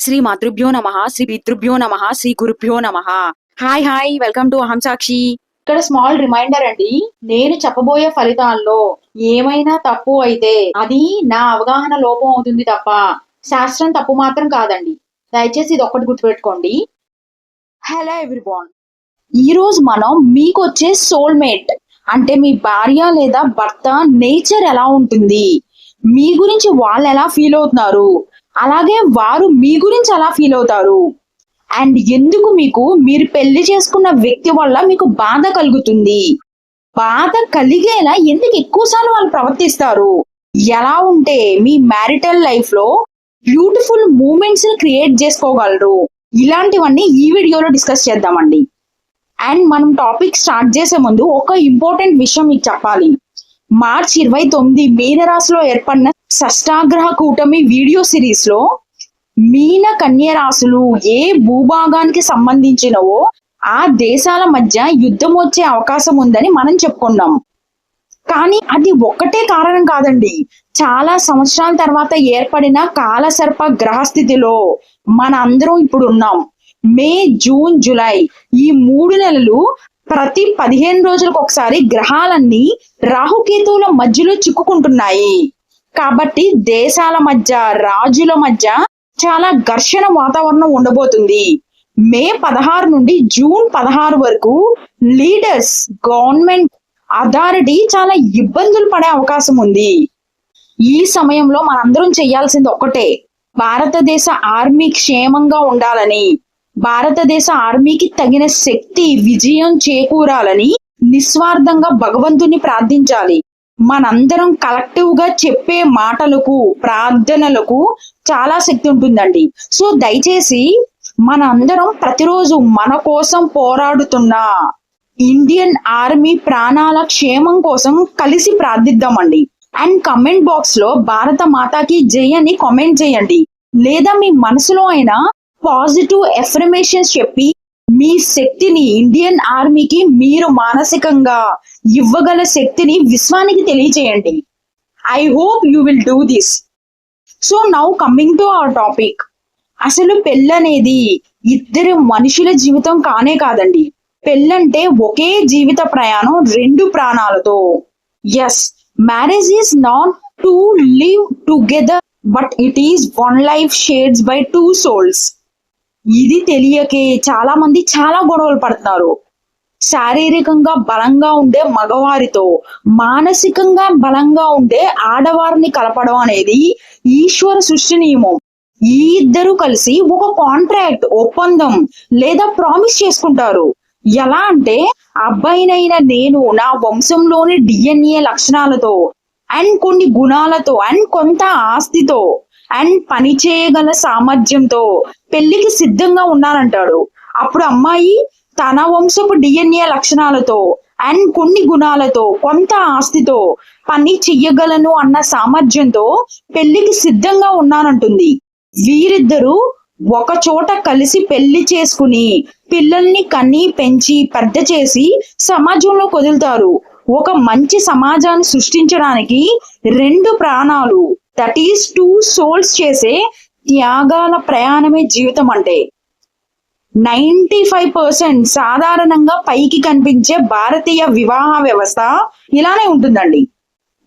శ్రీ మాతృభ్యో నమః, శ్రీ పితృభ్యో నమః, శ్రీ గురుభ్యో నమః. హాయ్ వెల్కమ్ టు అహం సాక్షి. ఇక్కడ స్మాల్ రిమైండర్ అండి, నేను చెప్పబోయే ఫలితాల్లో ఏమైనా తప్పు అయితే అది నా అవగాహన లోపం అవుతుంది తప్ప శాస్త్రం తప్పు మాత్రం కాదండి. దయచేసి ఇది ఒక్కటి గుర్తుపెట్టుకోండి. హలో ఎవ్రీవన్, ఈ రోజు మనం మీకు వచ్చే సోల్మేట్ అంటే మీ భార్య లేదా భర్త నేచర్ ఎలా ఉంటుంది, మీ గురించి వాళ్ళు ఎలా ఫీల్ అవుతున్నారు, అలాగే వారు మీ గురించి ఎలా ఫీల్ అవుతారు, అండ్ ఎందుకు మీకు మీరు పెళ్లి చేసుకున్న వ్యక్తి వల్ల మీకు బాధ కలుగుతుంది, బాధ కలిగేలా ఎందుకు ఎక్కువసార్లు వాళ్ళు ప్రవర్తిస్తారు, ఎలా ఉంటే మీ మ్యారిటల్ లైఫ్ లో బ్యూటిఫుల్ మూమెంట్స్ ని క్రియేట్ చేసుకోగలరు, ఇలాంటివన్నీ ఈ వీడియోలో డిస్కస్ చేద్దామండి. అండ్ మనం టాపిక్ స్టార్ట్ చేసే ముందు ఒక ఇంపార్టెంట్ విషయం మీకు చెప్పాలి. మార్చి 29 మీనరాశిలో ఏర్పడిన షష్టాగ్రహ కూటమి వీడియో సిరీస్ లో మీన కన్య రాశులు ఏ భూభాగానికి సంబంధించినవో ఆ దేశాల మధ్య యుద్ధం వచ్చే అవకాశం ఉందని మనం చెప్పుకున్నాం. కానీ అది ఒక్కటే కారణం కాదండి. చాలా సంవత్సరాల తర్వాత ఏర్పడిన కాలసర్ప గ్రహస్థితిలో మన అందరం ఇప్పుడు ఉన్నాం. మే, జూన్, జూలై ఈ 3 నెలలు ప్రతి 15 రోజులకు ఒకసారి గ్రహాలన్నీ రాహుకేతువుల మధ్యలో చిక్కుకుంటున్నాయి. కాబట్టి దేశాల మధ్య, రాజుల మధ్య చాలా ఘర్షణ వాతావరణం ఉండబోతుంది. మే 16 నుండి జూన్ 16 వరకు లీడర్స్, గవర్నమెంట్ అథారిటీ చాలా ఇబ్బందులు పడే అవకాశం ఉంది. ఈ సమయంలో మనందరం చేయాల్సింది ఒక్కటే, భారతదేశ ఆర్మీ క్షేమంగా ఉండాలని, భారతదేశ ఆర్మీకి తగిన శక్తి, విజయం చేకూరాలని నిస్వార్థంగా భగవంతుని ప్రార్థించాలి. మనందరం కలెక్టివ్ గా చెప్పే మాటలకు, ప్రార్థనలకు చాలా శక్తి ఉంటుందండి. సో దయచేసి మనందరం ప్రతిరోజు మన కోసం పోరాడుతున్న ఇండియన్ ఆర్మీ ప్రాణాల క్షేమం కోసం కలిసి ప్రార్థిద్దామండి. అండ్ కమెంట్ బాక్స్ లో భారత మాతాకి జై అని కామెంట్ చేయండి. లేదా మీ మనసులో అయినా పాజిటివ్ ఎఫర్మేషన్స్ చెప్పి మీ శక్తిని ఇండియన్ ఆర్మీకి మీరు మానసికంగా ఇవ్వగల శక్తిని విశ్వానికి తెలియచేయండి. I hope you will do this. So now coming to our topic. అసలు పెళ్ళనేది ఇద్దరు మనుషుల జీవితం కానే కాదండి. పెళ్ళంటే ఒకే జీవిత ప్రయాణం 2 ప్రాణాలతో. Yes, marriage is not to live together but it is one life shared by 2 souls. ఇది తెలియకే చాలా మంది చాలా గొడవలు పడుతున్నారు. శారీరకంగా బలంగా ఉండే మగవారితో మానసికంగా బలంగా ఉండే ఆడవారిని కలపడం అనేది ఈశ్వర సృష్టి నియమం. ఈ ఇద్దరు కలిసి ఒక కాంట్రాక్ట్, ఒప్పందం లేదా ప్రామిస్ చేసుకుంటారు. ఎలా అంటే, అబ్బాయినైనా నేను నా వంశంలోని DNA లక్షణాలతో అండ్ కొన్ని గుణాలతో అండ్ కొంత ఆస్తితో అండ్ పని చేయగల సామర్థ్యంతో పెళ్లికి సిద్ధంగా ఉన్నానంటాడు. అప్పుడు అమ్మాయి తన వంశపు DNA లక్షణాలతో అండ్ కొన్ని గుణాలతో, కొంత ఆస్తితో పని చెయ్యగలను అన్న సామర్థ్యంతో పెళ్లికి సిద్ధంగా ఉన్నానంటుంది. వీరిద్దరూ ఒక చోట కలిసి పెళ్లి చేసుకుని పిల్లల్ని కని పెంచి పెద్ద చేసి సమాజంలో వదులుతారు. ఒక మంచి సమాజాన్ని సృష్టించడానికి 2 ప్రాణాలు, దట్ ఈస్ 2 సోల్స్ చేసే త్యాగాల ప్రయాణమే జీవితం అంటే. 95% సాధారణంగా పైకి కనిపించే భారతీయ వివాహ వ్యవస్థ ఇలానే ఉంటుందండి.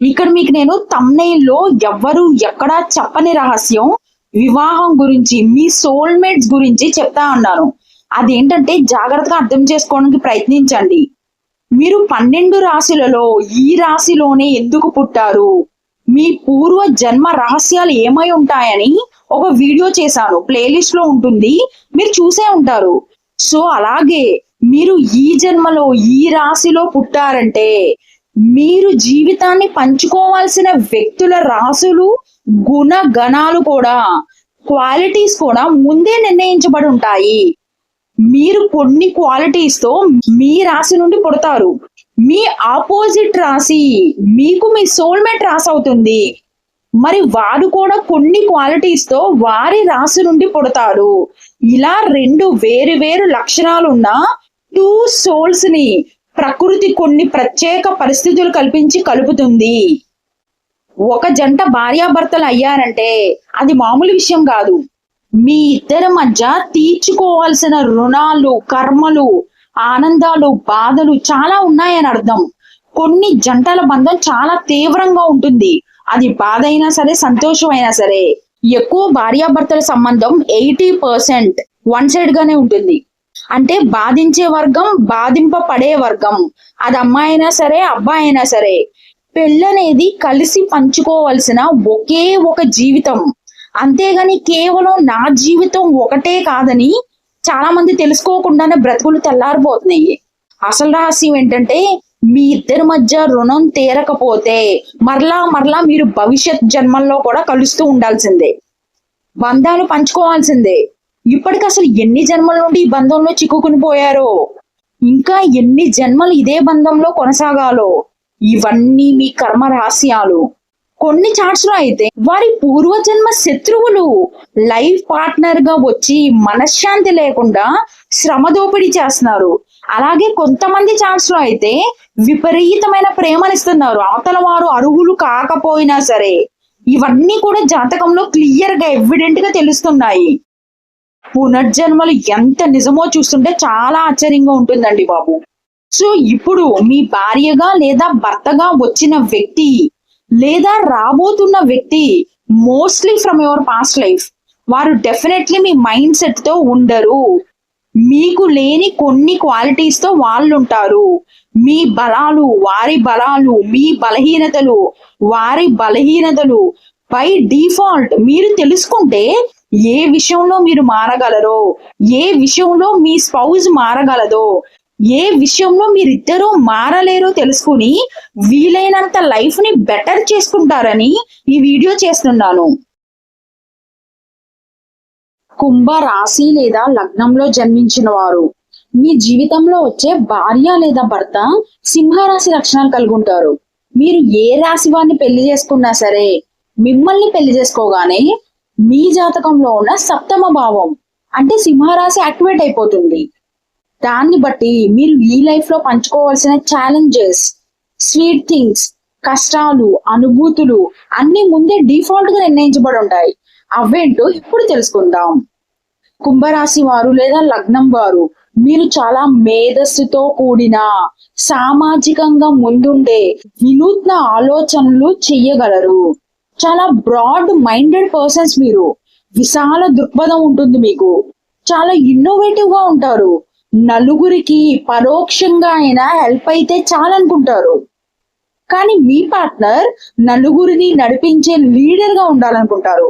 ఇక్కడ మీకు నేను థంబ్నెయిల్లో ఎవ్వరు ఎక్కడా చెప్పని రహస్యం వివాహం గురించి, మీ సోల్మేట్స్ గురించి చెప్తా ఉన్నాను. అదేంటంటే జాగ్రత్తగా అర్థం చేసుకోవడానికి ప్రయత్నించండి. మీరు 12 రాశులలో ఈ రాశిలోనే ఎందుకు పుట్టారు, మీ పూర్వ జన్మ రహస్యాలు ఏమై ఉంటాయని ఒక వీడియో చేశాను, ప్లేలిస్ట్ లో ఉంటుంది, మీరు చూసే ఉంటారు. సో అలాగే మీరు ఈ జన్మలో ఈ రాశిలో పుట్టారంటే మీరు జీవితాన్ని పంచుకోవాల్సిన వ్యక్తుల రాశులు, గుణ గణాలు కూడా, క్వాలిటీస్ కూడా ముందే నిర్ణయించబడి ఉంటాయి. మీరు కొన్ని క్వాలిటీస్ తో మీ రాశి నుండి పుడతారు. మీ ఆపోజిట్ రాశి మీకు మీ సోల్మేట్ రాశి అవుతుంది. మరి వారు కూడా కొన్ని క్వాలిటీస్ తో వారి రాశి నుండి పుడతారు. ఇలా 2 వేరు వేరు లక్షణాలున్న 2 సోల్స్ ని ప్రకృతి కొన్ని ప్రత్యేక పరిస్థితులు కల్పించి కలుపుతుంది. ఒక జంట భార్యాభర్తలు అయ్యారంటే అది మామూలు విషయం కాదు. మీ ఇద్దరి మధ్య తీర్చుకోవాల్సిన రుణాలు, కర్మలు, ఆనందాలు, బాధలు చాలా ఉన్నాయని అర్థం. కొన్ని జంటల బంధం చాలా తీవ్రంగా ఉంటుంది. అది బాధ అయినా సరే, సంతోషం అయినా సరే. ఎక్కువ భార్యాభర్తల సంబంధం 80% వన్ సైడ్ గానే ఉంటుంది. అంటే బాధించే వర్గం, బాధింపబడే వర్గం. అది అమ్మాయి అయినా సరే, అబ్బాయి అయినా సరే. పెళ్ళనేది కలిసి పంచుకోవాల్సిన ఒకే ఒక జీవితం. అంతేగాని కేవలం నా జీవితం ఒకటే కాదని చాలా మంది తెలుసుకోకుండానే బ్రతుకులు తెల్లారిపోతున్నాయి. అసలు రహస్యం ఏంటంటే, మీ ఇద్దరి మధ్య రుణం తీరకపోతే మరలా మీరు భవిష్యత్ జన్మల్లో కూడా కలుస్తూ ఉండాల్సిందే, బంధాలు పంచుకోవాల్సిందే. ఇప్పటికి అసలు ఎన్ని జన్మల నుండి ఈ బంధంలో చిక్కుకుని పోయారో, ఇంకా ఎన్ని జన్మలు ఇదే బంధంలో కొనసాగాలో. ఇవన్నీ మీ కర్మ రహస్యాలు. కొన్ని చాట్స్ లో అయితే వారి పూర్వజన్మ శత్రువులు లైఫ్ పార్ట్నర్ గా వచ్చి మనశ్శాంతి లేకుండా శ్రమ దోపిడీ చేస్తున్నారు. అలాగే కొంతమంది చాట్స్ లో అయితే విపరీతమైన ప్రేమనిస్తున్నారు, అవతల వారు అర్హులు కాకపోయినా సరే. ఇవన్నీ కూడా జాతకంలో క్లియర్ గా ఎవిడెంట్ గా తెలుస్తున్నాయి. పునర్జన్మలు ఎంత నిజమో చూస్తుంటే చాలా ఆశ్చర్యంగా ఉంటుందండి బాబు. సో ఇప్పుడు మీ భార్యగా లేదా భర్తగా వచ్చిన వ్యక్తి లేదా రాబోతున్న వ్యక్తి mostly from your past life, వారు డెఫినెట్లీ మీ మైండ్ సెట్ తో ఉండరు. మీకు లేని కొన్ని క్వాలిటీస్ తో వాళ్ళు ఉంటారు. మీ బలాలు వారి బలాలు, మీ బలహీనతలు వారి బలహీనతలు బై డిఫాల్ట్ మీరు తెలుసుకుంటే ఏ విషయంలో మీరు మారగలరో, ఏ విషయంలో మీ స్పౌజ్ మారగలదో, ఏ విషయంలో మీరిద్దరూ మారలేరో తెలుసుకుని వీలైనంత లైఫ్ ని బెటర్ చేసుకుంటారని ఈ వీడియో చేస్తున్నాను. కుంభ రాశి లేదా లగ్నంలో జన్మించిన వారు మీ జీవితంలో వచ్చే భార్య లేదా భర్త సింహరాశి లక్షణాలు కలిగి ఉంటారు. మీరు ఏ రాశి వారిని పెళ్లి చేసుకున్నా సరే, మిమ్మల్ని పెళ్లి చేసుకోగానే మీ జాతకంలో ఉన్న సప్తమ భావం అంటే సింహరాశి యాక్టివేట్ అయిపోతుంది. దాన్ని బట్టి మీరు ఈ లైఫ్ లో పంచుకోవాల్సిన ఛాలెంజెస్, స్వీట్ థింగ్స్, కష్టాలు, అనుభూతులు అన్ని ముందే డిఫాల్ట్ గా నిర్ణయించబడి ఉంటాయి. అవేంటో ఇప్పుడు తెలుసుకుందాం. కుంభరాశి వారు లేదా లగ్నం వారు మీరు చాలా మేధస్సుతో కూడిన, సామాజికంగా ముందుండే వినూత్న ఆలోచనలు చెయ్యగలరు. చాలా బ్రాడ్ మైండెడ్ పర్సన్స్ మీరు. విశాల దృక్పథం ఉంటుంది మీకు. చాలా ఇన్నోవేటివ్ గా ఉంటారు. నలుగురికి పరోక్షంగా అయినా హెల్ప్ అయితే చాలనుకుంటారు. కానీ మీ పార్ట్నర్ నలుగురిని నడిపించే లీడర్ గా ఉండాలనుకుంటారు.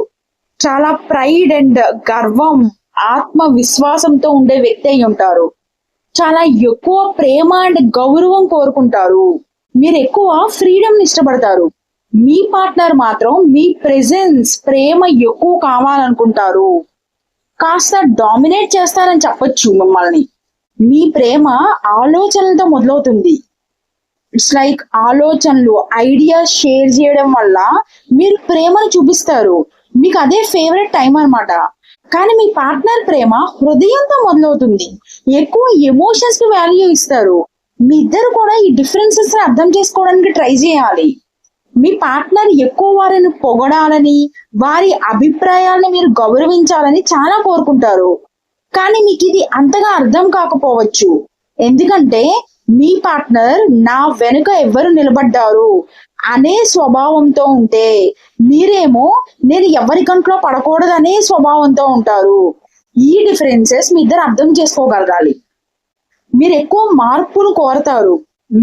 చాలా ప్రైడ్ అండ్ గర్వం, ఆత్మవిశ్వాసంతో ఉండే వ్యక్తి అయి ఉంటారు. చాలా ఎక్కువ ప్రేమ అండ్ గౌరవం కోరుకుంటారు. మీరు ఎక్కువ ఫ్రీడమ్ ఇష్టపడతారు. మీ పార్ట్నర్ మాత్రం మీ ప్రెజెన్స్, ప్రేమ ఎక్కువ కావాలనుకుంటారు. కాస్త డామినేట్ చేస్తారని చెప్పొచ్చు మిమ్మల్ని. మీ ప్రేమ ఆలోచనలతో మొదలవుతుంది. ఇట్స్ లైక్ ఆలోచనలు, ఐడియాస్ షేర్ చేయడం వల్ల మీరు ప్రేమను చూపిస్తారు. మీకు అదే ఫేవరెట్ టైం అన్నమాట. కానీ మీ పార్ట్నర్ ప్రేమ హృదయంతో మొదలవుతుంది. ఎక్కువ ఎమోషన్స్ కి వాల్యూ ఇస్తారు. మీ ఇద్దరు కూడా ఈ డిఫరెన్సెస్ ని అర్థం చేసుకోవడానికి ట్రై చేయాలి. మీ పార్ట్నర్ ఎక్కువ వారిని పొగడాలని, వారి అభిప్రాయాలను మీరు గౌరవించాలని చాలా కోరుకుంటారు. కానీ మీకు ఇది అంతగా అర్థం కాకపోవచ్చు. ఎందుకంటే మీ పార్ట్నర్ నా వెనుక ఎవరు నిలబడ్డారు అనే స్వభావంతో ఉంటే, మీరేమో నేను ఎవరి కంట్లో పడకూడదనే స్వభావంతో ఉంటారు. ఈ డిఫరెన్సెస్ మీ ఇద్దరు అర్థం చేసుకోగలగాలి. మీరు ఎక్కువ మార్పును కోరతారు.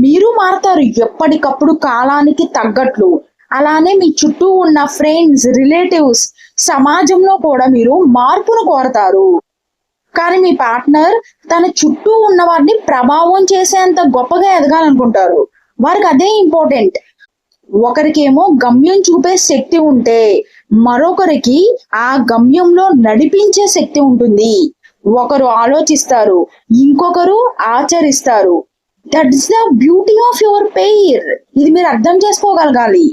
మీరు మారతారు ఎప్పటికప్పుడు కాలానికి తగ్గట్లు. అలానే మీ చుట్టూ ఉన్న ఫ్రెండ్స్, రిలేటివ్స్, సమాజంలో కూడా మీరు మార్పును కోరతారు. కానీ మీ పార్ట్నర్ తన చుట్టూ ఉన్న వారిని ప్రభావం చేసేంత గొప్పగా ఎదగాలనుకుంటారు. వారికి అదే ఇంపార్టెంట్. ఒకరికేమో గమ్యం చూపే శక్తి ఉంటే మరొకరికి ఆ గమ్యంలో నడిపించే శక్తి ఉంటుంది. ఒకరు ఆలోచిస్తారు, ఇంకొకరు ఆచరిస్తారు. That's the beauty of your pair. ఇది మీరు అర్థం చేసుకోగలగాలి.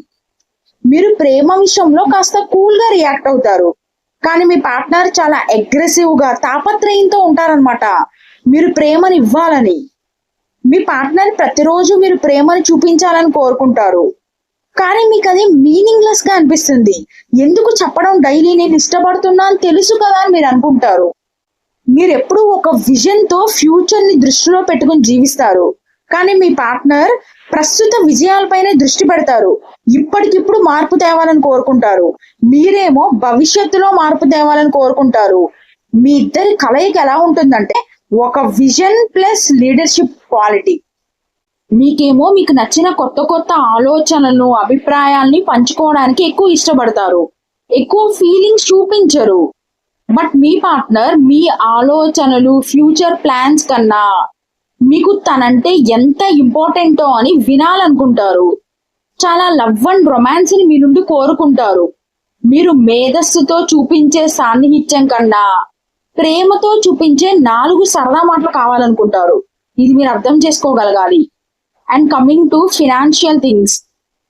మీరు ప్రేమ విషయంలో కాస్త కూల్ గా రియాక్ట్ అవుతారు. కానీ మీ పార్ట్నర్ చాలా అగ్రెసివ్ గా, తాపత్రయంతో ఉంటారనమాట మీరు ప్రేమని ఇవ్వాలని. మీ పార్ట్నర్ ప్రతిరోజు మీరు ప్రేమని చూపించాలని కోరుకుంటారు. కానీ మీకు అది మీనింగ్లెస్ గా అనిపిస్తుంది. ఎందుకు చెప్పడం డైలీ, నేను ఇష్టపడుతున్నా అని తెలుసు కదా అని మీరు అనుకుంటారు. మీరు ఎప్పుడు ఒక విజన్ తో ఫ్యూచర్ ని దృష్టిలో పెట్టుకుని జీవిస్తారు. కానీ మీ పార్ట్నర్ ప్రస్తుత విజయాలపైనే దృష్టి పెడతారు. ఇప్పటికిప్పుడు మార్పు తేవాలని కోరుకుంటారు. మీరేమో భవిష్యత్తులో మార్పు తేవాలని కోరుకుంటారు. మీ ఇద్దరి కలయిక ఎలా ఉంటుందంటే ఒక విజన్ ప్లస్ లీడర్షిప్ క్వాలిటీ. మీకేమో మీకు నచ్చిన కొత్త కొత్త ఆలోచనలను, అభిప్రాయాల్ని పంచుకోవడానికి ఎక్కువ ఇష్టపడతారు. ఎక్కువ ఫీలింగ్స్ చూపించరు. బట్ మీ పార్ట్నర్ మీ ఆలోచనలు, ఫ్యూచర్ ప్లాన్స్ కన్నా మీకు తనంటే ఎంత ఇంపార్టెంటో అని వినాలనుకుంటారు. చాలా లవ్ అండ్ రొమాన్స్ ని మీ నుండి కోరుకుంటారు. మీరు మేధస్సుతో చూపించే సాన్నిహిత్యం కన్నా ప్రేమతో చూపించే 4 సరదా మాటలు కావాలనుకుంటారు. ఇది మీరు అర్థం చేసుకోగలగాలి. And coming to financial things,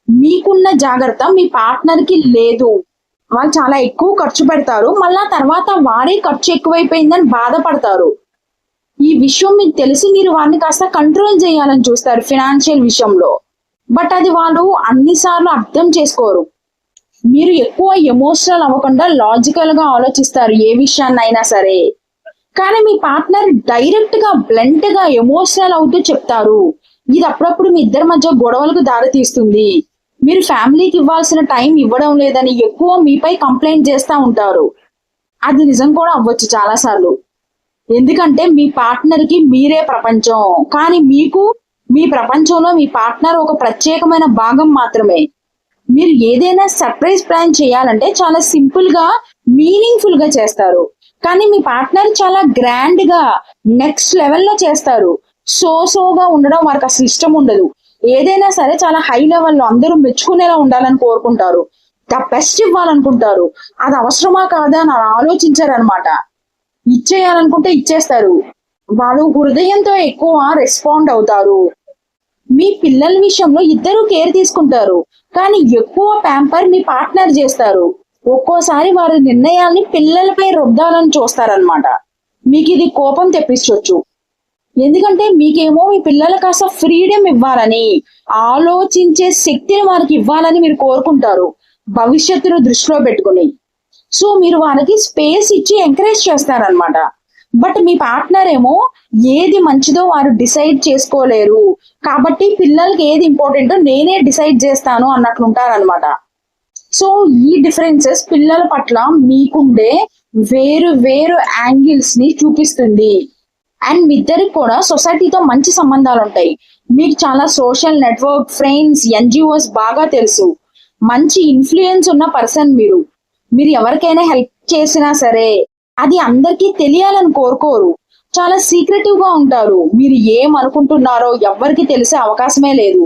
మీకున్న జాగ్రత్త మీ పార్ట్నర్ కి లేదు. వాళ్ళు చాలా ఎక్కువ ఖర్చు పెడతారు. మళ్ళా తర్వాత వాడే ఖర్చు ఎక్కువైపోయిందని బాధపడతారు. ఈ విషయం మీకు తెలిసి మీరు వారిని కాస్త కంట్రోల్ చేయాలని చూస్తారు ఫినాన్షియల్ విషయంలో. బట్ అది వాళ్ళు అన్నిసార్లు అర్థం చేసుకోరు. మీరు ఎక్కువ ఎమోషనల్ అవ్వకుండా లాజికల్ గా ఆలోచిస్తారు ఏ విషయాన్నైనా సరే. కానీ మీ పార్ట్నర్ డైరెక్ట్ గా, బ్లంట్ గా ఎమోషనల్ అవుతూ చెప్తారు. ఇది అప్పుడప్పుడు మీ ఇద్దరి మధ్య గొడవలకు దారితీస్తుంది. మీరు ఫ్యామిలీకి ఇవ్వాల్సిన టైం ఇవ్వడం లేదని ఎక్కువ మీపై కంప్లైంట్ చేస్తూ ఉంటారు. అది నిజం కూడా అవ్వచ్చు చాలా సార్లు. ఎందుకంటే మీ పార్ట్నర్ కి మీరే ప్రపంచం. కానీ మీకు మీ ప్రపంచంలో మీ పార్ట్నర్ ఒక ప్రత్యేకమైన భాగం మాత్రమే. మీరు ఏదైనా సర్ప్రైజ్ ప్లాన్ చేయాలంటే చాలా సింపుల్ గా, మీనింగ్ఫుల్ గా చేస్తారు. కానీ మీ పార్ట్నర్ చాలా గ్రాండ్ గా, నెక్స్ట్ లెవెల్లో చేస్తారు. సోగా ఉండడం వారికి అసలు ఇష్టం ఉండదు. ఏదైనా సరే చాలా హై లెవెల్లో అందరూ మెచ్చుకునేలా ఉండాలని కోరుకుంటారు. ద బెస్ట్ ఇవ్వాలనుకుంటారు. అది అవసరమా కాదా అని ఆలోచించారనమాట. ఇచ్చేయాలనుకుంటే ఇచ్చేస్తారు. వాళ్ళు హృదయంతో ఎక్కువ రెస్పాండ్ అవుతారు. మీ పిల్లల విషయంలో ఇద్దరు కేర్ తీసుకుంటారు. కానీ ఎక్కువ ప్యాంపర్ మీ పార్ట్నర్ చేస్తారు. ఒక్కోసారి వారి నిర్ణయాల్ని పిల్లలపై రుద్దాలని చూస్తారనమాట. మీకు ఇది కోపం తెప్పించవచ్చు. ఎందుకంటే మీకేమో మీ పిల్లలకు కాస్త ఫ్రీడమ్ ఇవ్వాలని, ఆలోచించే శక్తిని వారికి ఇవ్వాలని మీరు కోరుకుంటారు భవిష్యత్తును దృష్టిలో పెట్టుకుని. సో మీరు వారికి స్పేస్ ఇచ్చి ఎంకరేజ్ చేస్తారనమాట. బట్ మీ పార్ట్నర్ ఏమో ఏది మంచిదో వారు డిసైడ్ చేసుకోలేరు. కాబట్టి పిల్లలకి ఏది ఇంపార్టెంటో నేనే డిసైడ్ చేస్తాను అన్నట్లుంటారనమాట. సో ఈ డిఫరెన్సెస్ పిల్లల పట్ల మీకుండే వేరు వేరు యాంగిల్స్ ని చూపిస్తుంది. అండ్ మీ ఇద్దరికి కూడా సొసైటీతో మంచి సంబంధాలు ఉంటాయి. మీకు చాలా సోషల్ నెట్వర్క్, ఫ్రెండ్స్, ఎన్జిఓస్ బాగా తెలుసు. మంచి ఇన్ఫ్లుయెన్స్ ఉన్న పర్సన్ మీరు. మీరు ఎవరికైనా హెల్ప్ చేసినా సరే అది అందరికీ తెలియాలని కోరుకోరు. చాలా సీక్రెటివ్ గా ఉంటారు. మీరు ఏమనుకుంటున్నారో ఎవ్వరికి తెలిసే అవకాశమే లేదు.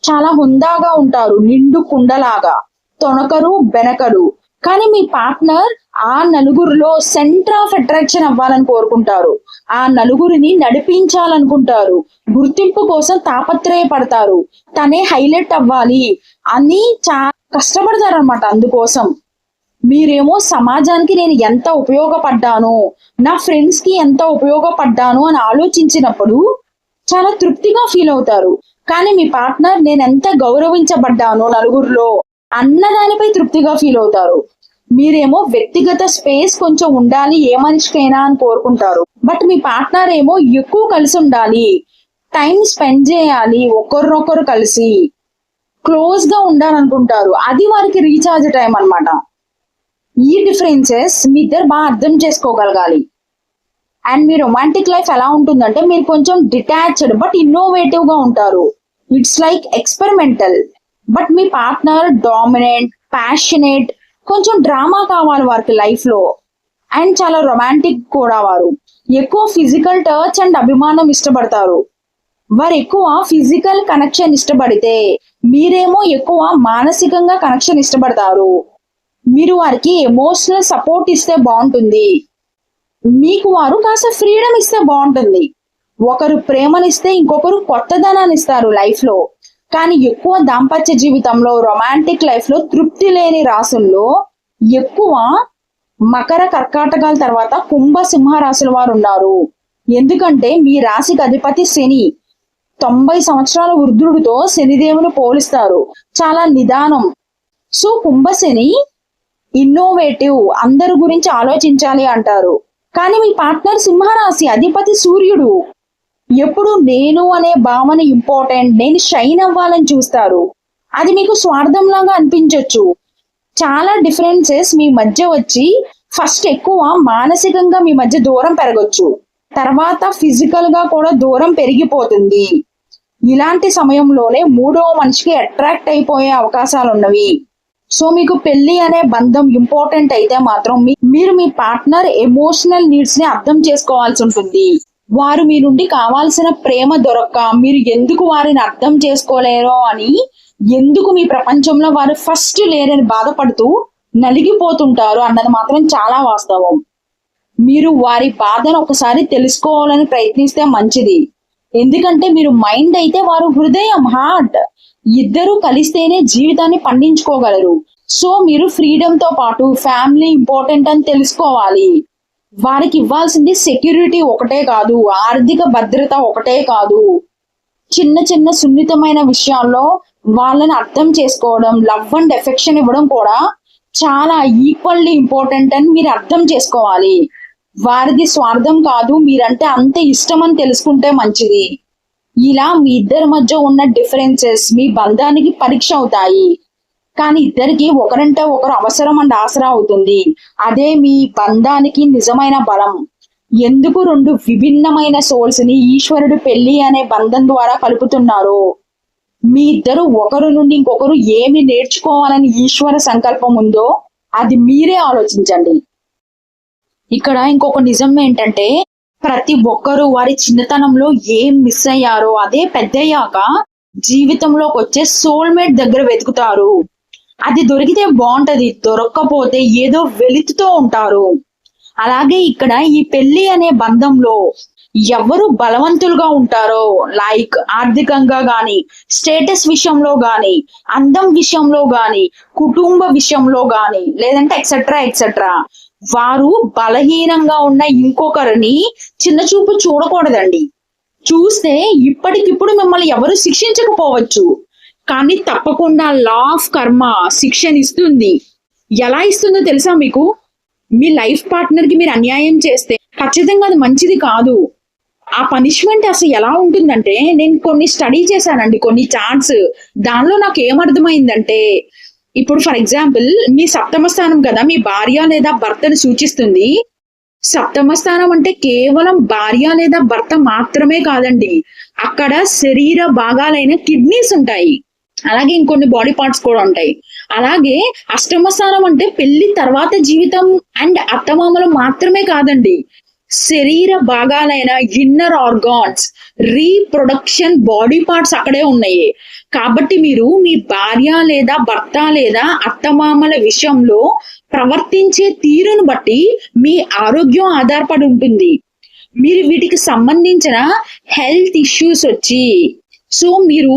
చాలా హుందాగా ఉంటారు, నిండు కుండలాగా, తొణకరు, బెనకరు. కానీ మీ పార్ట్నర్ ఆ నలుగురిలో సెంటర్ ఆఫ్ అట్రాక్షన్ అవ్వాలని కోరుకుంటారు. ఆ నలుగురిని నడిపించాలనుకుంటారు. గుర్తింపు కోసం తాపత్రయపడతారు. తనే హైలైట్ అవ్వాలి అని చాలా కష్టపడతారు అనమాట. అందుకోసం మీరేమో సమాజానికి నేను ఎంత ఉపయోగపడ్డాను, నా ఫ్రెండ్స్ కి ఎంత ఉపయోగపడ్డాను అని ఆలోచించినప్పుడు చాలా తృప్తిగా ఫీల్ అవుతారు. కానీ మీ పార్ట్నర్ నేను ఎంత గౌరవించబడ్డాను నలుగురిలో అన్నదానిపై తృప్తిగా ఫీల్ అవుతారు. మీరేమో వ్యక్తిగత స్పేస్ కొంచెం ఉండాలి ఏ మనిషికైనా అని కోరుకుంటారు. బట్ మీ పార్ట్నర్ ఏమో ఎక్కువ కలిసి ఉండాలి, టైం స్పెండ్ చేయాలి, ఒకరినొకరు కలిసి క్లోజ్ గా ఉండాలనుకుంటారు. అది వారికి రీఛార్జ్ టైం అన్నమాట. ఈ డిఫరెన్సెస్ మీ ఇద్దరు బాగా అర్థం చేసుకోగలగాలి. అండ్ మీ రొమాంటిక్ లైఫ్ ఎలా ఉంటుందంటే మీరు కొంచెం డిటాచ్డ్ బట్ ఇన్నోవేటివ్ గా ఉంటారు. It's like experimental. But me partner dominant, passionate, కొంచెం డ్రామా కావాలి వారికి లైఫ్ లో. అండ్ చాలా రొమాంటిక్ కూడా. వారు ఎక్కువ ఫిజికల్ టచ్ అండ్ అభిమానం ఇష్టపడతారు. వారు ఎక్కువ ఫిజికల్ కనెక్షన్ ఇష్టపడితే మీరేమో ఎక్కువ మానసికంగా కనెక్షన్ ఇష్టపడతారు. మీరు వారికి ఎమోషనల్ సపోర్ట్ ఇస్తే బాగుంటుంది. మీకు వారు కాస్త ఫ్రీడమ్ ఇస్తే బాగుంటుంది. ఒకరు ప్రేమనిస్తే ఇంకొకరు కొత్తదనాన్ని ఇస్తారు లైఫ్ లో. కానీ ఎక్కువ దాంపత్య జీవితంలో, రొమాంటిక్ లైఫ్ లో తృప్తి లేని రాసుల్లో ఎక్కువ మకర, కర్కాటకాల తర్వాత కుంభ, సింహ రాశుల వారు ఉన్నారు. ఎందుకంటే మీ రాశికి అధిపతి శని. 90 సంవత్సరాల వృద్ధుడితో శనిదేవుని పోలిస్తారు. చాలా నిదానం. సో కుంభశని ఇన్నోవేటివ్, అందరి గురించి ఆలోచించాలి అంటారు. కానీ మీ పార్ట్నర్ సింహరాశి, అధిపతి సూర్యుడు. ఎప్పుడు నేను అనే భావన ఇంపార్టెంట్, నేను షైన్ అవ్వాలని చూస్తారు. అది మీకు స్వార్థంలాగా అనిపించవచ్చు. చాలా డిఫరెన్సెస్ మీ మధ్య వచ్చి ఫస్ట్ ఎక్కువ మానసికంగా మీ మధ్య దూరం పెరగచ్చు, తర్వాత ఫిజికల్ గా కూడా దూరం పెరిగిపోతుంది. ఇలాంటి సమయంలోనే మూడవ మనిషికి అట్రాక్ట్ అయిపోయే అవకాశాలు ఉన్నవి. సో మీకు పెళ్లి అనే బంధం ఇంపార్టెంట్ అయితే మాత్రం మీరు మీ పార్ట్నర్ ఎమోషనల్ నీడ్స్ ని అర్థం చేసుకోవాల్సి ఉంటుంది. వారు మీ నుండి కావాల్సిన ప్రేమ దొరక్క మీరు ఎందుకు వారిని అర్థం చేసుకోలేరో అని, ఎందుకు మీ ప్రపంచంలో వారు ఫస్ట్ లేరని బాధపడుతూ నలిగిపోతుంటారు అన్నది మాత్రం చాలా వాస్తవం. మీరు వారి బాధను ఒకసారి తెలుసుకోవాలని ప్రయత్నిస్తే మంచిది. ఎందుకంటే మీరు మైండ్ అయితే వారు హృదయం, హార్ట్. ఇద్దరు కలిస్తేనే జీవితాన్ని పండించుకోగలరు. సో మీరు ఫ్రీడమ్ తో పాటు ఫ్యామిలీ ఇంపార్టెంట్ అని తెలుసుకోవాలి. వారికి ఇవ్వాల్సింది సెక్యూరిటీ ఒకటే కాదు, ఆర్థిక భద్రత ఒకటే కాదు, చిన్న చిన్న సున్నితమైన విషయాల్లో వాళ్ళని అర్థం చేసుకోవడం, లవ్ అండ్ ఎఫెక్షన్ ఇవ్వడం కూడా చాలా ఈక్వల్లీ ఇంపార్టెంట్ అని మీరు అర్థం చేసుకోవాలి. వారిది స్వార్థం కాదు, మీరంటే అంతే ఇష్టం అని తెలుసుకుంటే మంచిది. ఇలా మీ ఇద్దరి మధ్య ఉన్న డిఫరెన్సెస్ మీ బంధానికి పరీక్ష అవుతాయి. కానీ ఇద్దరికి ఒకరంటే ఒకరు అవసరం అండ్ ఆసరా అవుతుంది. అదే మీ బంధానికి నిజమైన బలం. ఎందుకు రెండు విభిన్నమైన సోల్స్ ని ఈశ్వరుడు పెళ్లి అనే బంధం ద్వారా కలుపుతున్నారు? మీ ఇద్దరు ఒకరు నుండి ఇంకొకరు ఏమి నేర్చుకోవాలని ఈశ్వర సంకల్పం ఉందో అది మీరే ఆలోచించండి. ఇక్కడ ఇంకొక నిజం ఏంటంటే, ప్రతి ఒక్కరూ వారి చిన్నతనంలో ఏం మిస్ అయ్యారో అదే పెద్దయ్యాక జీవితంలోకి వచ్చే సోల్మేట్ దగ్గర వెతుకుతారు. అది దొరికితే బాగుంటది, దొరక్కపోతే ఏదో వెలితితో ఉంటారు. అలాగే ఇక్కడ ఈ పెళ్లి అనే బంధంలో ఎవరు బలవంతులుగా ఉంటారో, లైక్ ఆర్థికంగా గాని, స్టేటస్ విషయంలో గాని, అందం విషయంలో గాని, కుటుంబ విషయంలో గాని, లేదంటే ఎక్సెట్రా ఎక్సెట్రా, వారు బలహీనంగా ఉన్న ఇంకొకరిని చిన్న చూపు చూడకూడదండి. చూస్తే ఇప్పటికిప్పుడు మిమ్మల్ని ఎవరు శిక్షించకపోవచ్చు, కానీ తప్పకుండా లా ఆఫ్ కర్మ శిక్షణ ఇస్తుంది. ఎలా ఇస్తుందో తెలుసా మీకు? మీ లైఫ్ పార్ట్నర్ కి మీరు అన్యాయం చేస్తే ఖచ్చితంగా అది మంచిది కాదు. ఆ పనిష్మెంట్ అసలు ఎలా ఉంటుందంటే, నేను కొన్ని స్టడీ చేశానండి, కొన్ని చార్ట్స్. దానిలో నాకు ఏమర్థమైందంటే, ఇప్పుడు ఫర్ ఎగ్జాంపుల్ మీ సప్తమ స్థానం కదా మీ భార్య లేదా భర్తను సూచిస్తుంది. సప్తమ స్థానం అంటే కేవలం భార్య లేదా భర్త మాత్రమే కాదండి, అక్కడ శరీర భాగాలైన కిడ్నీస్ ఉంటాయి, అలాగే ఇంకొన్ని బాడీ పార్ట్స్ కూడా ఉంటాయి. అలాగే అష్టమ స్థానం అంటే పెళ్లి తర్వాత జీవితం అండ్ అత్తమామలు మాత్రమే కాదండి, శరీర భాగాలైన inner organs, reproduction body parts అక్కడే ఉన్నాయి. కాబట్టి మీరు మీ భార్య లేదా భర్త లేదా అత్తమామల విషయంలో ప్రవర్తించే తీరును బట్టి మీ ఆరోగ్యం ఆధారపడి ఉంటుంది. మీరు వీటికి సంబంధించిన హెల్త్ ఇష్యూస్ వచ్చి, సో మీరు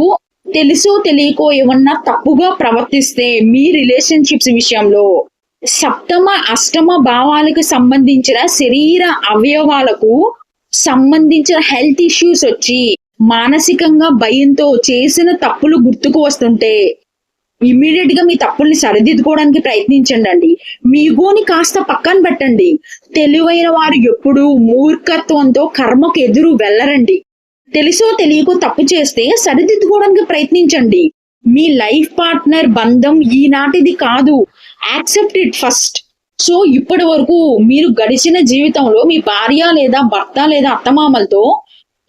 తెలుసో తెలియకో ఏమన్నా తప్పుగా ప్రవర్తిస్తే మీ రిలేషన్షిప్స్ విషయంలో, సప్తమ అష్టమ భావాలకు సంబంధించిన శరీర అవయవాలకు సంబంధించిన హెల్త్ ఇష్యూస్ వచ్చి మానసికంగా భయంతో చేసిన తప్పులు గుర్తుకు వస్తుంటే ఇమ్మీడియట్ గా మీ తప్పుల్ని సరిదిద్దుకోవడానికి ప్రయత్నించండి. మీ ఈగోని కాస్త పక్కన పెట్టండి. తెలివైన వారు ఎప్పుడు మూర్ఖత్వంతో కర్మకు ఎదురు వెళ్ళరండి. తెలుసో తెలియకో తప్పు చేస్తే సరిదిద్దుకోవడానికి ప్రయత్నించండి. మీ లైఫ్ పార్ట్నర్ బంధం ఈనాటిది కాదు, యాక్సెప్ట్ ఇట్ ఫస్ట్. సో ఇప్పటి వరకు మీరు గడిచిన జీవితంలో మీ భార్య లేదా భర్త లేదా అత్తమామలతో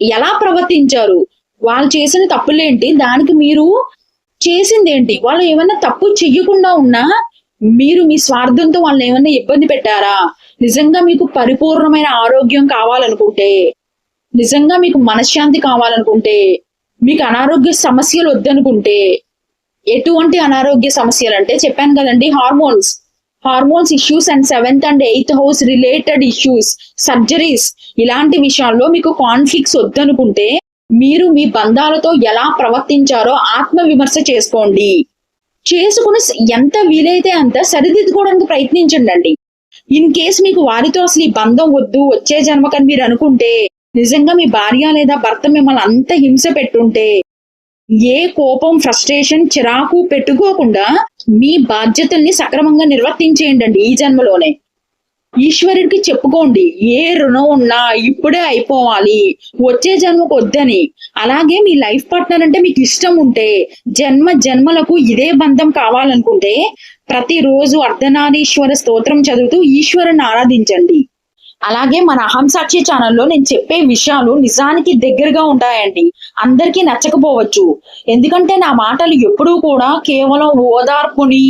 ఎలా ప్రవర్తించారు, వాళ్ళు చేసిన తప్పులేంటి, దానికి మీరు చేసిందేంటి, వాళ్ళు ఏమైనా తప్పు చెయ్యకుండా ఉన్నా మీరు మీ స్వార్థంతో వాళ్ళని ఏమైనా ఇబ్బంది పెట్టారా? నిజంగా మీకు పరిపూర్ణమైన ఆరోగ్యం కావాలనుకుంటే, నిజంగా మీకు మనశ్శాంతి కావాలనుకుంటే, మీకు అనారోగ్య సమస్యలు వద్దనుకుంటే, ఎటువంటి అనారోగ్య సమస్యలు అంటే చెప్పాను కదండి, hormones issues and 7th and 8th house related issues, surgeries, ఇలాంటి విషయాల్లో మీకు కాన్ఫ్లిక్ట్స్ వద్దనుకుంటే మీరు మీ బంధాలతో ఎలా ప్రవర్తించారో ఆత్మ విమర్శ చేసుకోండి. చేసుకుని ఎంత వీలైతే అంత సరిదిద్దుకోవడానికి ప్రయత్నించండి. ఇన్ కేస్ మీకు వారితో అసలు ఈ బంధం వద్దు, వచ్చే జన్మకని మీరు అనుకుంటే నిజంగా మీ భార్య లేదా భర్త మిమ్మల్ని అంత హింస పెట్టుంటే ఏ కోపం, ఫ్రస్ట్రేషన్, చిరాకు పెట్టుకోకుండా మీ బాధ్యతల్ని సక్రమంగా నిర్వర్తించేయండి ఈ జన్మలోనే. ఈశ్వరుడికి చెప్పుకోండి, ఏ రుణం ఉన్నా ఇప్పుడే అయిపోవాలి, వచ్చే జన్మకు వద్దని. అలాగే మీ లైఫ్ పార్ట్నర్ అంటే మీకు ఇష్టం ఉంటే, జన్మ జన్మలకు ఇదే బంధం కావాలనుకుంటే ప్రతిరోజు అర్ధనారీశ్వర స్తోత్రం చదువుతూ ఈశ్వరుని ఆరాధించండి. అలాగే మన అహం సాక్షి ఛానల్లో నేను చెప్పే విషయాలు నిజానికి దగ్గరగా ఉంటాయండి. అందరికీ నచ్చకపోవచ్చు, ఎందుకంటే నా మాటలు ఎప్పుడూ కూడా కేవలం ఓదార్పుని,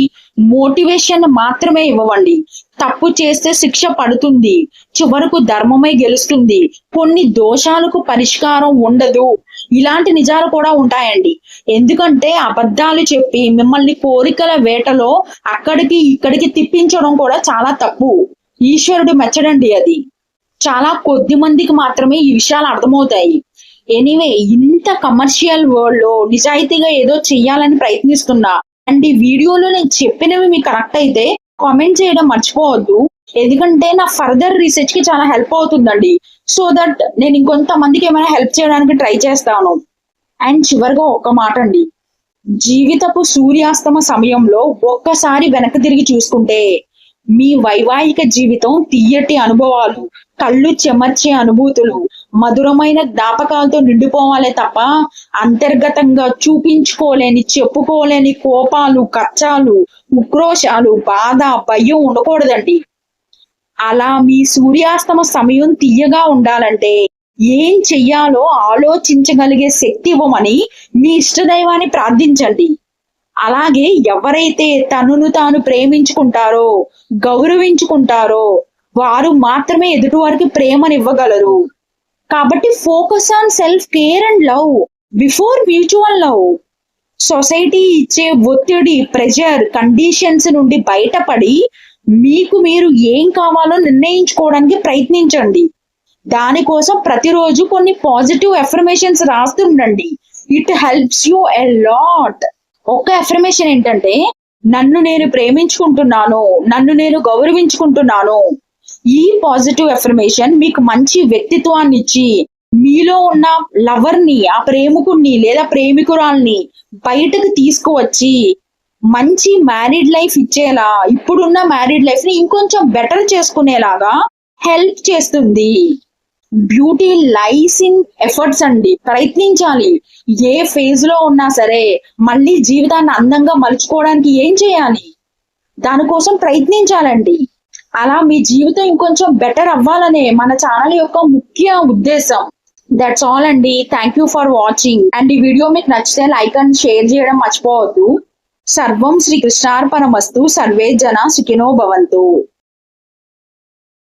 మోటివేషన్ మాత్రమే ఇవ్వవండి. తప్పు చేస్తే శిక్ష పడుతుంది, చివరకు ధర్మమే గెలుస్తుంది, కొన్ని దోషాలకు పరిష్కారం ఉండదు, ఇలాంటి నిజాలు కూడా ఉంటాయండి. ఎందుకంటే అబద్ధాలు చెప్పి మిమ్మల్ని కోరికల వేటలో అక్కడికి ఇక్కడికి తిప్పించడం కూడా చాలా తప్పు. ఈశ్వరుడు మెచ్చడండి. అది చాలా కొద్ది మందికి మాత్రమే ఈ విషయాలు అర్థమవుతాయి. ఎనీవే, ఇంత కమర్షియల్ వరల్డ్ లో నిజాయితీగా ఏదో చెయ్యాలని ప్రయత్నిస్తున్నా. అండ్ ఈ వీడియోలో నేను చెప్పినవి మీకు కరెక్ట్ అయితే కామెంట్ చేయడం మర్చిపోవద్దు, ఎందుకంటే నా ఫర్దర్ రీసెర్చ్ కి చాలా హెల్ప్ అవుతుందండి. సో దట్ నేను ఇంకొంతమందికి ఏమైనా హెల్ప్ చేయడానికి ట్రై చేస్తాను. అండ్ చివరిగా ఒక్క మాట అండి, జీవితపు సూర్యాస్తమ సమయంలో ఒక్కసారి వెనక్కి తిరిగి చూసుకుంటే మీ వైవాహిక జీవితం తీయటి అనుభవాలు, కళ్ళు చెమర్చే అనుభూతులు, మధురమైన జ్ఞాపకాలతో నిండిపోవాలే తప్ప అంతర్గతంగా చూపించుకోలేని, చెప్పుకోలేని కోపాలు, కచ్చాలు, ఉక్రోషాలు, బాధ, భయం ఉండకూడదండి. అలా మీ సూర్యాస్తమ సమయం తీయగా ఉండాలంటే ఏం చెయ్యాలో ఆలోచించగలిగే శక్తి ఇవ్వమని మీ ఇష్టదైవాన్ని ప్రార్థించండి. అలాగే ఎవరైతే తనను తాను ప్రేమించుకుంటారో, గౌరవించుకుంటారో వారు మాత్రమే ఎదుటి వారికి ప్రేమనివ్వగలరు. కాబట్టి focus on self care and love before mutual love. Society ఇచ్చే ఒత్తిడి, ప్రెషర్, కండిషన్స్ నుండి బయటపడి మీకు మీరు ఏం కావాలో నిర్ణయించుకోవడానికి ప్రయత్నించండి. దానికోసం ప్రతిరోజు కొన్ని పాజిటివ్ అఫర్మేషన్స్ రాస్తుండండి. It helps you a lot. ఒక అఫర్మేషన్ ఏంటంటే, నన్ను నేను ప్రేమించుకుంటున్నాను, నన్ను నేను గౌరవించుకుంటున్నాను. ఈ పాజిటివ్ అఫర్మేషన్ మీకు మంచి వ్యక్తిత్వాన్ని ఇచ్చి మీలో ఉన్న లవర్ ని, ఆ ప్రేమికుణ్ణి లేదా ప్రేమికురాల్ని బయటకు తీసుకువచ్చి మంచి మ్యారీడ్ లైఫ్ ఇచ్చేలా, ఇప్పుడున్న మ్యారీడ్ లైఫ్ ని ఇంకొంచెం బెటర్ చేసుకునేలాగా హెల్ప్ చేస్తుంది. బ్యూటీ లైస్ ఇన్ ఎఫర్ట్స్ అండి. ప్రయత్నించాలి. ఏ ఫేజ్ లో ఉన్నా సరే మళ్ళీ జీవితాన్ని అందంగా మలుచుకోవడానికి ఏం చేయాలి, దానికోసం ప్రయత్నించాలండి. అలా మీ జీవితం ఇంకొంచెం బెటర్ అవ్వాలనే మన ఛానల్ యొక్క ముఖ్య ఉద్దేశం. దట్స్ ఆల్ అండి. Thank you for watching. And ఈ వీడియో మీకు నచ్చితే లైక్ అండ్ షేర్ చేయడం మర్చిపోవద్దు. సర్వం శ్రీ కృష్ణార్పణమస్తు. సర్వే జన సుఖినో భవంతు.